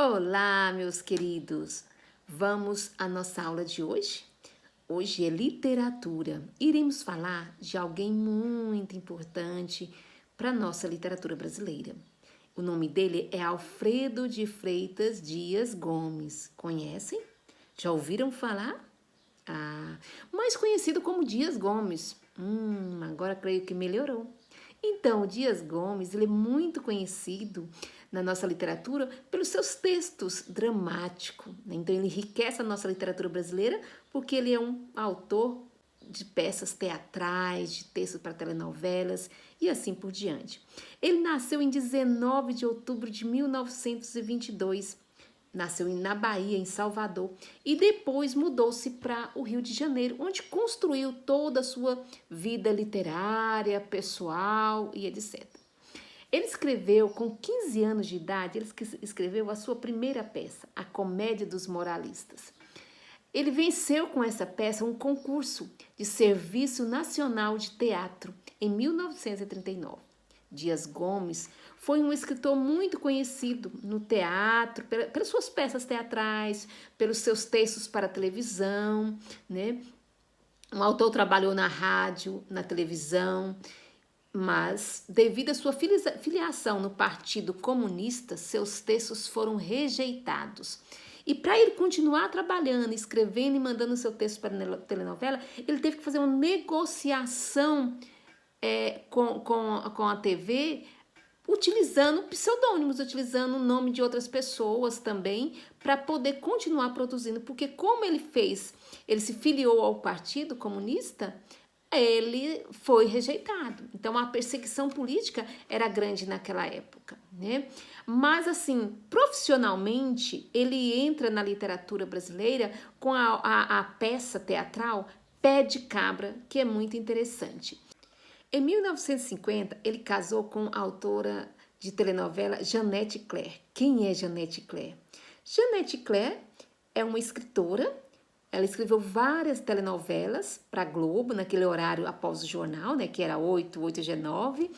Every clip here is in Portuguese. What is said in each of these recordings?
Olá, meus queridos! Vamos à nossa aula de hoje? Hoje é literatura. Iremos falar de alguém muito importante para a nossa literatura brasileira. O nome dele é Alfredo de Freitas Dias Gomes. Conhecem? Já ouviram falar? Mais conhecido como Dias Gomes. Agora creio que melhorou. Então, o Dias Gomes, ele é muito conhecido na nossa literatura pelos seus textos dramáticos, né? Então, ele enriquece a nossa literatura brasileira porque ele é um autor de peças teatrais, de textos para telenovelas e assim por diante. Ele nasceu em 19 de outubro de 1922. Nasceu na Bahia, em Salvador, e depois mudou-se para o Rio de Janeiro, onde construiu toda a sua vida literária, pessoal e etc. Ele escreveu, com 15 anos de idade, ele escreveu a sua primeira peça, A Comédia dos Moralistas. Ele venceu com essa peça um concurso de Serviço Nacional de Teatro em 1939. Dias Gomes foi um escritor muito conhecido no teatro, pelas suas peças teatrais, pelos seus textos para televisão, né? O autor trabalhou na rádio, na televisão, mas devido à sua filiação no Partido Comunista, seus textos foram rejeitados. E para ele continuar trabalhando, escrevendo e mandando seu texto para a telenovela, ele teve que fazer uma negociação com a TV, utilizando pseudônimos, utilizando o nome de outras pessoas também, para poder continuar produzindo. Porque como ele se filiou ao Partido Comunista, ele foi rejeitado. Então, a perseguição política era grande naquela época, né? Mas, assim, profissionalmente, ele entra na literatura brasileira com a peça teatral Pé de Cabra, que é muito interessante. Em 1950, ele casou com a autora de telenovela Janete Claire. Quem é Janete Claire? Janete Claire é uma escritora. Ela escreveu várias telenovelas para a Globo, naquele horário após o jornal, né, que era 8 G9.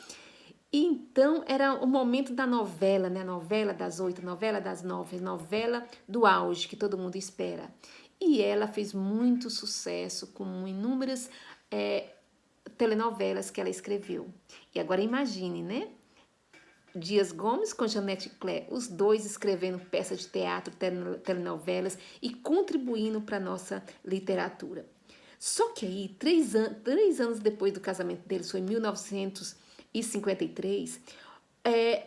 E então era o momento da novela, né, novela das 8, novela das 9, novela do auge, que todo mundo espera. E ela fez muito sucesso com inúmeras telenovelas que ela escreveu. E agora imagine, né? Dias Gomes com Janete Claire, os dois escrevendo peças de teatro, telenovelas e contribuindo para a nossa literatura. Só que aí, três anos depois do casamento deles, foi em 1953,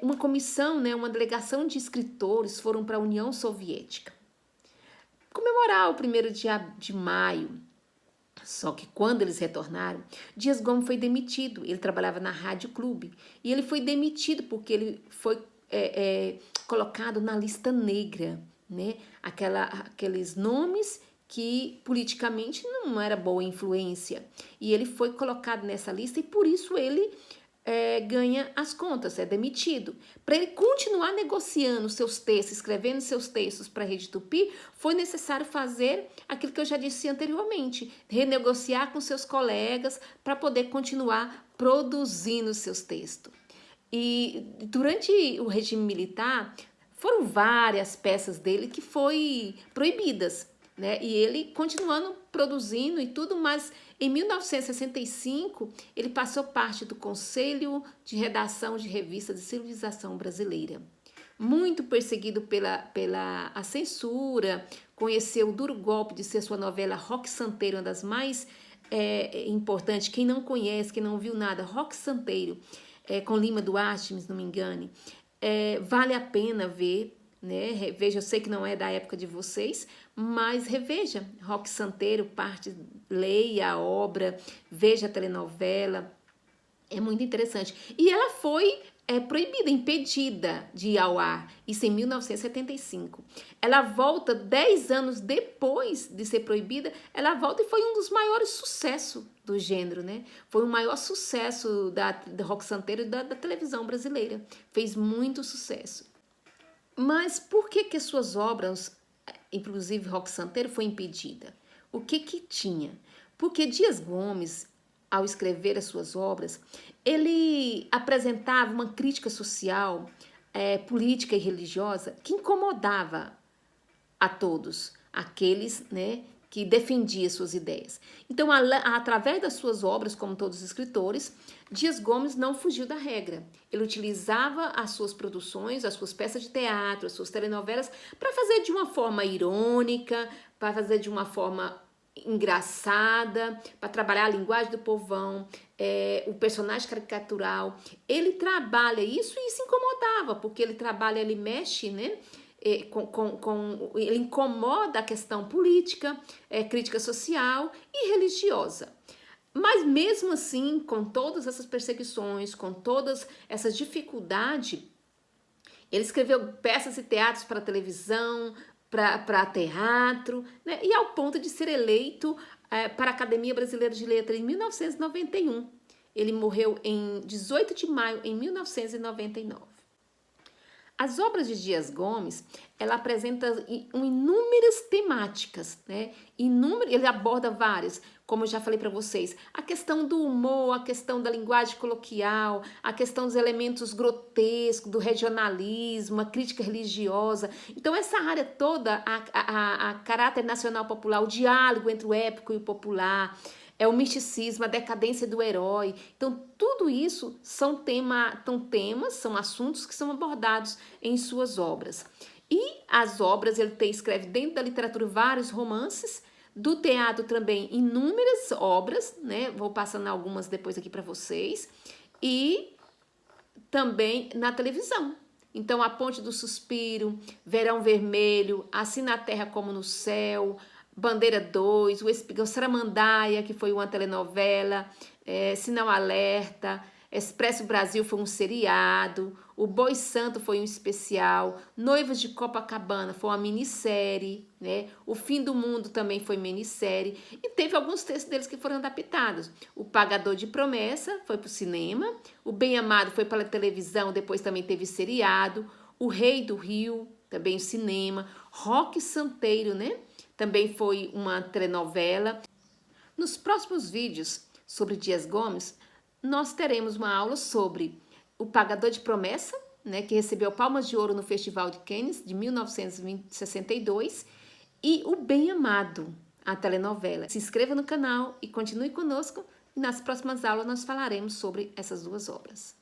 uma comissão, né, uma delegação de escritores foram para a União Soviética comemorar o 1º de maio. Só que quando eles retornaram, Dias Gomes foi demitido. Ele trabalhava na Rádio Clube. E ele foi demitido porque ele foi colocado na lista negra, né? Aqueles nomes que politicamente não era boa influência. E ele foi colocado nessa lista e por isso ele ganha as contas, é demitido. Para ele continuar negociando seus textos, escrevendo seus textos para a Rede Tupi, foi necessário fazer aquilo que eu já disse anteriormente, renegociar com seus colegas para poder continuar produzindo seus textos. E durante o regime militar, foram várias peças dele que foram proibidas, né? E ele continuando produzindo e tudo, mas em 1965 ele passou parte do Conselho de Redação de Revista de Civilização Brasileira. Muito perseguido pela censura, conheceu o duro golpe de ser sua novela Roque Santeiro, uma das mais importantes. Quem não conhece, quem não viu nada, Roque Santeiro, com Lima Duarte, se não me engane, vale a pena ver, né? Reveja, eu sei que não é da época de vocês, mas reveja Roque Santeiro, leia a obra, veja a telenovela, é muito interessante. E ela foi proibida, impedida de ir ao ar, isso em 1975. Ela volta 10 anos depois de ser proibida, ela volta e foi um dos maiores sucessos do gênero, né? Foi o maior sucesso da Roque Santeiro e da televisão brasileira. Fez muito sucesso. Mas por que suas obras, inclusive Roque Santeiro, foi impedida? O que tinha? Porque Dias Gomes, ao escrever as suas obras, ele apresentava uma crítica social política e religiosa que incomodava a todos aqueles, né, que defendiam suas ideias. Então, através das suas obras, como todos os escritores, Dias Gomes não fugiu da regra. Ele utilizava as suas produções, as suas peças de teatro, as suas telenovelas, para fazer de uma forma irônica, para fazer de uma forma engraçada, para trabalhar a linguagem do povão, o personagem caricatural. Ele trabalha isso e se incomodava, porque ele mexe, né? Ele incomoda a questão política, crítica social e religiosa. Mas mesmo assim, com todas essas perseguições, com todas essas dificuldades, ele escreveu peças e teatros para televisão, para teatro, né? E ao ponto de ser eleito para a Academia Brasileira de Letras em 1991. Ele morreu em 18 de maio de 1999. As obras de Dias Gomes, ela apresenta inúmeras temáticas, né? Ele aborda várias, como eu já falei para vocês, a questão do humor, a questão da linguagem coloquial, a questão dos elementos grotescos, do regionalismo, a crítica religiosa. Então, essa área toda, a caráter nacional popular, o diálogo entre o épico e o popular, o misticismo, a decadência do herói. Então, tudo isso são temas, são assuntos que são abordados em suas obras. E as obras, escreve dentro da literatura vários romances, do teatro também inúmeras obras, né? Vou passando algumas depois aqui para vocês. E também na televisão. Então, A Ponte do Suspiro, Verão Vermelho, Assim na Terra como no Céu, Bandeira 2, o Espigão, Saramandaia, que foi uma telenovela, Sinal Alerta, Expresso Brasil foi um seriado, O Boi Santo foi um especial, Noivas de Copacabana foi uma minissérie, né? O Fim do Mundo também foi minissérie, e teve alguns textos deles que foram adaptados. O Pagador de Promessa foi para o cinema, O Bem Amado foi para a televisão, depois também teve seriado, O Rei do Rio, também cinema, Roque Santeiro, né? Também foi uma telenovela. Nos próximos vídeos sobre Dias Gomes, nós teremos uma aula sobre O Pagador de Promessa, né, que recebeu Palmas de Ouro no Festival de Cannes de 1962, e O Bem Amado, a telenovela. Se inscreva no canal e continue conosco. Nas próximas aulas nós falaremos sobre essas duas obras.